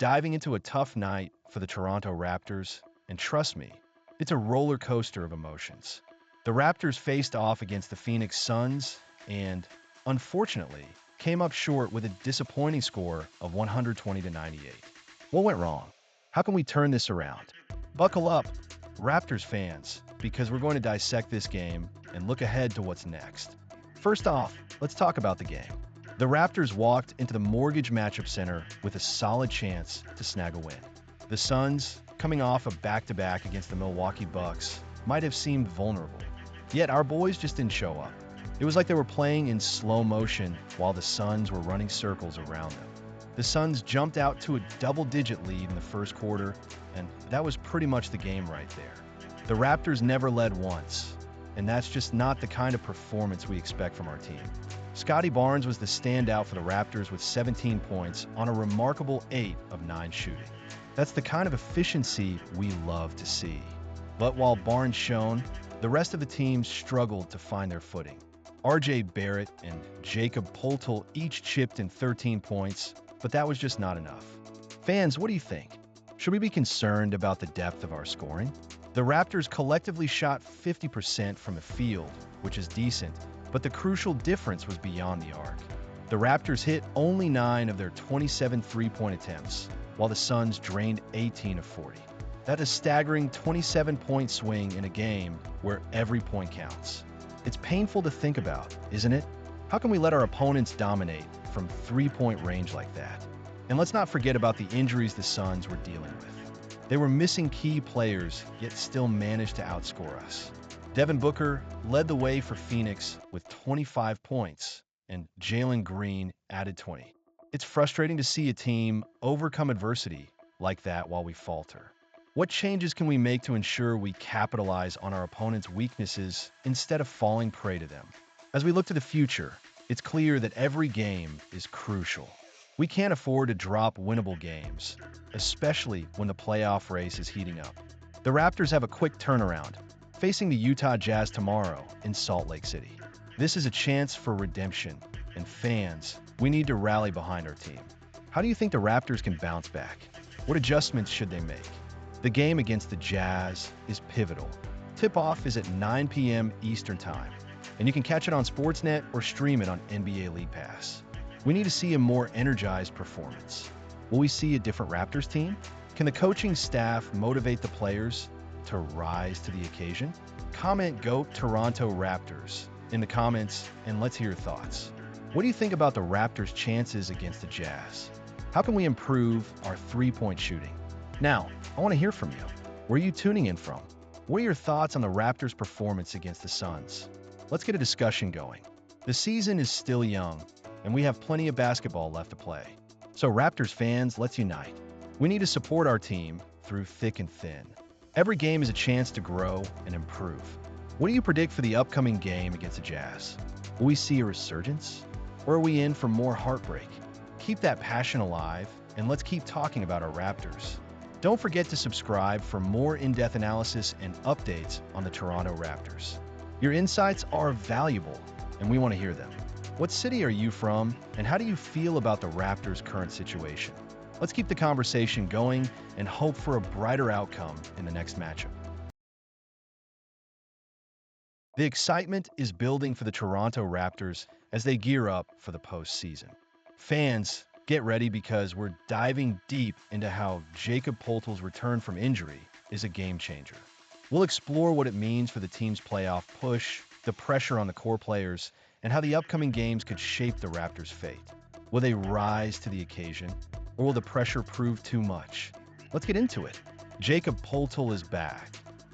diving into a tough night for the Toronto Raptors, and trust me, it's a roller coaster of emotions. The Raptors faced off against the Phoenix Suns and, unfortunately, came up short with a disappointing score of 120-98. What went wrong? How can we turn this around? Buckle up, Raptors fans, because we're going to dissect this game and look ahead to what's next. First off, let's talk about the game. The Raptors walked into the Mortgage Matchup Center with a solid chance to snag a win. The Suns, coming off a back-to-back against the Milwaukee Bucks, might have seemed vulnerable. Yet our boys just didn't show up. It was like they were playing in slow motion while the Suns were running circles around them. The Suns jumped out to a double-digit lead in the first quarter, and that was pretty much the game right there. The Raptors never led once, and that's just not the kind of performance we expect from our team. Scotty Barnes was the standout for the Raptors with 17 points on a remarkable 8 of 9 shooting. That's the kind of efficiency we love to see. But while Barnes shone, the rest of the team struggled to find their footing. R.J. Barrett and Jakob Poeltl each chipped in 13 points, but that was just not enough. Fans, what do you think? Should we be concerned about the depth of our scoring? The Raptors collectively shot 50% from the field, which is decent, but the crucial difference was beyond the arc. The Raptors hit only 9 of their 27 three-point attempts, while the Suns drained 18 of 40. That's a staggering 27-point swing in a game where every point counts. It's painful to think about, isn't it? How can we let our opponents dominate from three-point range like that? And let's not forget about the injuries the Suns were dealing with. They were missing key players, yet still managed to outscore us. Devin Booker led the way for Phoenix with 25 points, and Jalen Green added 20. It's frustrating to see a team overcome adversity like that while we falter. What changes can we make to ensure we capitalize on our opponent's weaknesses instead of falling prey to them? As we look to the future, it's clear that every game is crucial. We can't afford to drop winnable games, especially when the playoff race is heating up. The Raptors have a quick turnaround, facing the Utah Jazz tomorrow in Salt Lake City. This is a chance for redemption, and fans, we need to rally behind our team. How do you think the Raptors can bounce back? What adjustments should they make? The game against the Jazz is pivotal. Tip-off is at 9 p.m. Eastern Time, and you can catch it on Sportsnet or stream it on NBA League Pass. We need to see a more energized performance. Will we see a different Raptors team? Can the coaching staff motivate the players to rise to the occasion? Comment GOAT Toronto Raptors in the comments and let's hear your thoughts. What do you think about the Raptors' chances against the Jazz? How can we improve our three-point shooting? Now, I want to hear from you. Where are you tuning in from? What are your thoughts on the Raptors' performance against the Suns? Let's get a discussion going. The season is still young, and we have plenty of basketball left to play. So Raptors fans, let's unite. We need to support our team through thick and thin. Every game is a chance to grow and improve. What do you predict for the upcoming game against the Jazz? Will we see a resurgence? Or are we in for more heartbreak? Keep that passion alive, and let's keep talking about our Raptors. Don't forget to subscribe for more in-depth analysis and updates on the Toronto Raptors. Your insights are valuable, and we want to hear them. What city are you from, and how do you feel about the Raptors' current situation? Let's keep the conversation going and hope for a brighter outcome in the next matchup. The excitement is building for the Toronto Raptors as they gear up for the postseason. Fans, get ready because we're diving deep into how Jakob Poeltl's return from injury is a game changer. We'll explore what it means for the team's playoff push, the pressure on the core players, and how the upcoming games could shape the Raptors' fate. Will they rise to the occasion, or will the pressure prove too much? Let's get into it. Jakob Poeltl is back,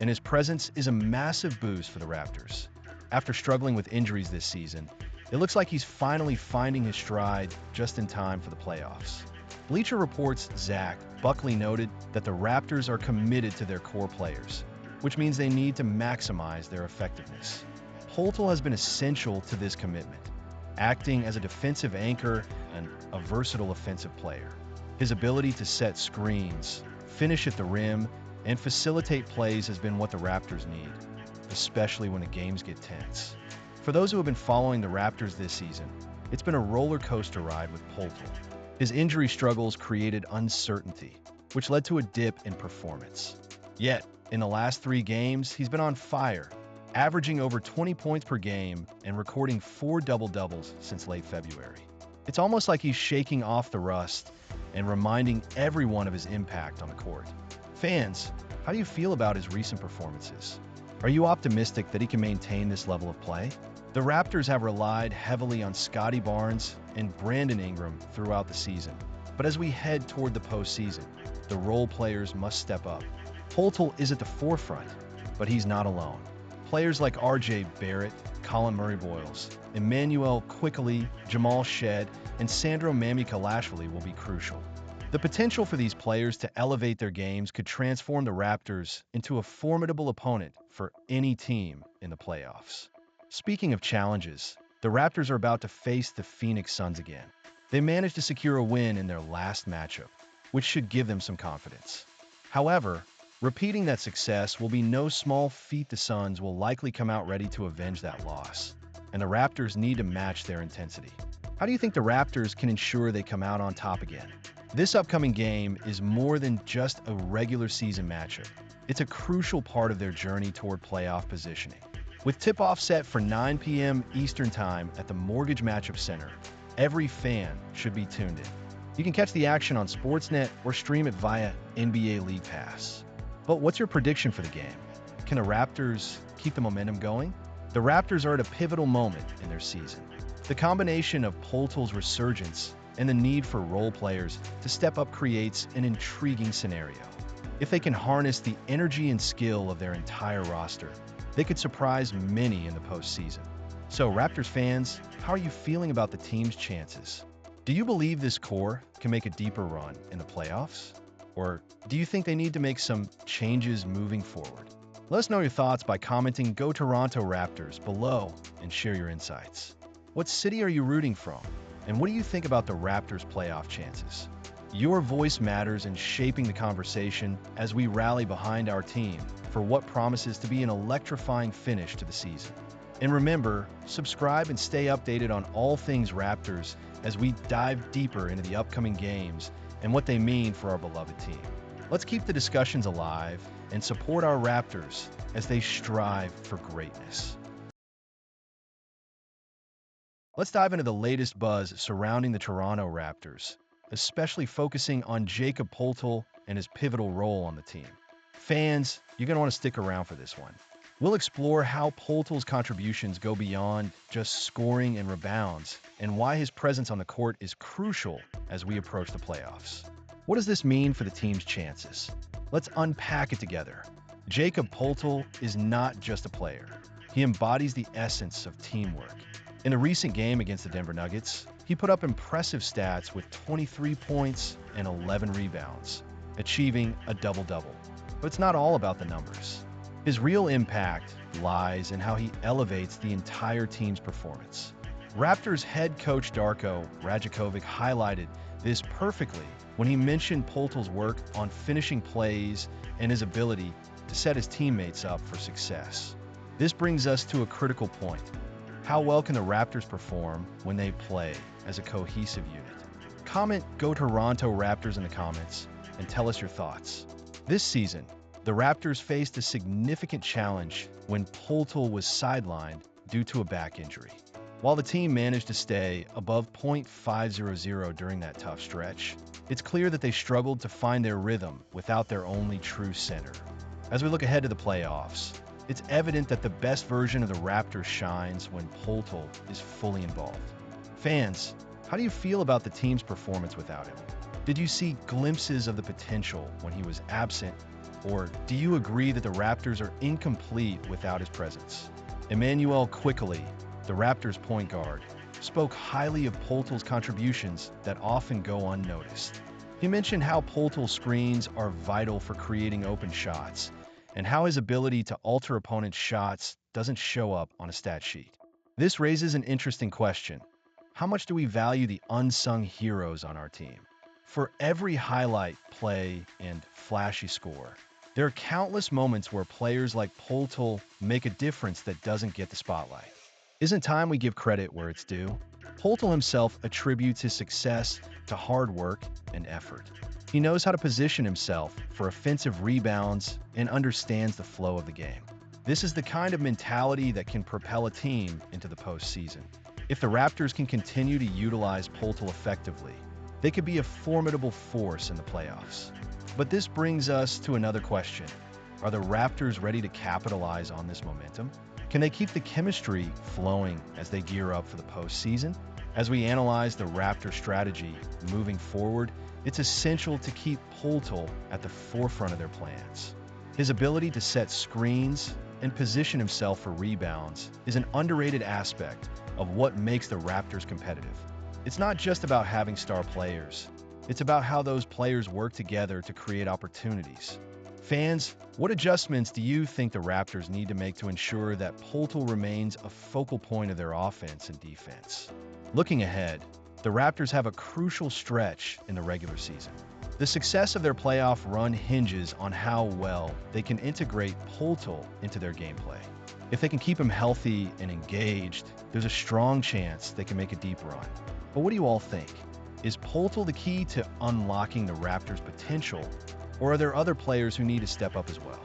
and his presence is a massive boost for the Raptors. After struggling with injuries this season, it looks like he's finally finding his stride just in time for the playoffs. Bleacher Report's Zach Buckley noted that the Raptors are committed to their core players, which means they need to maximize their effectiveness. Poeltl has been essential to this commitment, acting as a defensive anchor and a versatile offensive player. His ability to set screens, finish at the rim, and facilitate plays has been what the Raptors need, especially when the games get tense. For those who have been following the Raptors this season, it's been a roller coaster ride with Poeltl. His injury struggles created uncertainty, which led to a dip in performance. Yet, in the last 3 games, he's been on fire, averaging over 20 points per game and recording 4 double-doubles since late February. It's almost like he's shaking off the rust and reminding everyone of his impact on the court. Fans, how do you feel about his recent performances? Are you optimistic that he can maintain this level of play? The Raptors have relied heavily on Scotty Barnes and Brandon Ingram throughout the season. But as we head toward the postseason, the role players must step up. Poeltl is at the forefront, but he's not alone. Players like R.J. Barrett, Colin Murray-Boyles, Emmanuel Quickley, Jamal Shead, and Sandro Mamukelashvili will be crucial. The potential for these players to elevate their games could transform the Raptors into a formidable opponent for any team in the playoffs. Speaking of challenges, the Raptors are about to face the Phoenix Suns again. They managed to secure a win in their last matchup, which should give them some confidence. However, repeating that success will be no small feat. The Suns will likely come out ready to avenge that loss, and the Raptors need to match their intensity. How do you think the Raptors can ensure they come out on top again? This upcoming game is more than just a regular season matchup. It's a crucial part of their journey toward playoff positioning. With tip-off set for 9 p.m. Eastern Time at the Mortgage Matchup Center, every fan should be tuned in. You can catch the action on Sportsnet or stream it via NBA League Pass. But what's your prediction for the game? Can the Raptors keep the momentum going? The Raptors are at a pivotal moment in their season. The combination of Poeltl's resurgence and the need for role players to step up creates an intriguing scenario. If they can harness the energy and skill of their entire roster, they could surprise many in the postseason. So, Raptors fans, how are you feeling about the team's chances? Do you believe this core can make a deeper run in the playoffs? Or do you think they need to make some changes moving forward? Let us know your thoughts by commenting "Go Toronto Raptors" below and share your insights. What city are you rooting from? And what do you think about the Raptors' playoff chances? Your voice matters in shaping the conversation as we rally behind our team for what promises to be an electrifying finish to the season. And remember, subscribe and stay updated on all things Raptors as we dive deeper into the upcoming games and what they mean for our beloved team. Let's keep the discussions alive and support our Raptors as they strive for greatness. Let's dive into the latest buzz surrounding the Toronto Raptors, especially focusing on Jakob Poeltl and his pivotal role on the team. Fans, you're going to want to stick around for this one. We'll explore how Poeltl's contributions go beyond just scoring and rebounds, and why his presence on the court is crucial as we approach the playoffs. What does this mean for the team's chances? Let's unpack it together. Jakob Poeltl is not just a player. He embodies the essence of teamwork. In the recent game against the Denver Nuggets, he put up impressive stats with 23 points and 11 rebounds, achieving a double-double. But it's not all about the numbers. His real impact lies in how he elevates the entire team's performance. Raptors head coach Darko Rajakovic highlighted this perfectly when he mentioned Poeltl's work on finishing plays and his ability to set his teammates up for success. This brings us to a critical point. How well can the Raptors perform when they play as a cohesive unit? Comment "Go Toronto Raptors" in the comments and tell us your thoughts. This season, the Raptors faced a significant challenge when Poeltl was sidelined due to a back injury. While the team managed to stay above .500 during that tough stretch, it's clear that they struggled to find their rhythm without their only true center. As we look ahead to the playoffs, it's evident that the best version of the Raptors shines when Poeltl is fully involved. Fans, how do you feel about the team's performance without him? Did you see glimpses of the potential when he was absent, or do you agree that the Raptors are incomplete without his presence? Emmanuel Quickley, the Raptors point guard, spoke highly of Poeltl's contributions that often go unnoticed. He mentioned how Poeltl's screens are vital for creating open shots, and how his ability to alter opponents' shots doesn't show up on a stat sheet. This raises an interesting question. How much do we value the unsung heroes on our team? For every highlight play and flashy score, there are countless moments where players like Poeltl make a difference that doesn't get the spotlight. Isn't time we give credit where it's due? Poltel himself attributes his success to hard work and effort. He knows how to position himself for offensive rebounds and understands the flow of the game. This is the kind of mentality that can propel a team into the postseason. If the Raptors can continue to utilize Poltel effectively, they could be a formidable force in the playoffs. But this brings us to another question. Are the Raptors ready to capitalize on this momentum? Can they keep the chemistry flowing as they gear up for the postseason? As we analyze the Raptor strategy moving forward, it's essential to keep Poltel at the forefront of their plans. His ability to set screens and position himself for rebounds is an underrated aspect of what makes the Raptors competitive. It's not just about having star players. It's about how those players work together to create opportunities. Fans, what adjustments do you think the Raptors need to make to ensure that Poltel remains a focal point of their offense and defense? Looking ahead, the Raptors have a crucial stretch in the regular season. The success of their playoff run hinges on how well they can integrate Poltel into their gameplay. If they can keep him healthy and engaged, there's a strong chance they can make a deep run. But what do you all think? Is Poltel the key to unlocking the Raptors' potential, or are there other players who need to step up as well?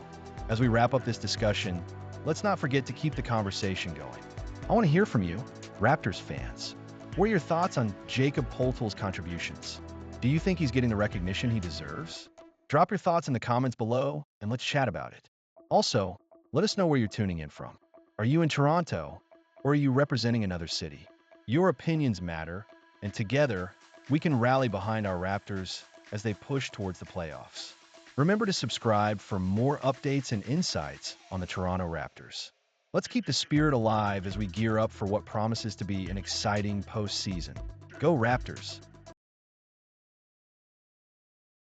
As we wrap up this discussion, let's not forget to keep the conversation going. I want to hear from you, Raptors fans. What are your thoughts on Jakob Poltel's contributions? Do you think he's getting the recognition he deserves? Drop your thoughts in the comments below and let's chat about it. Also, let us know where you're tuning in from. Are you in Toronto, or are you representing another city? Your opinions matter, and together, we can rally behind our Raptors as they push towards the playoffs. Remember to subscribe for more updates and insights on the Toronto Raptors. Let's keep the spirit alive as we gear up for what promises to be an exciting postseason. Go Raptors!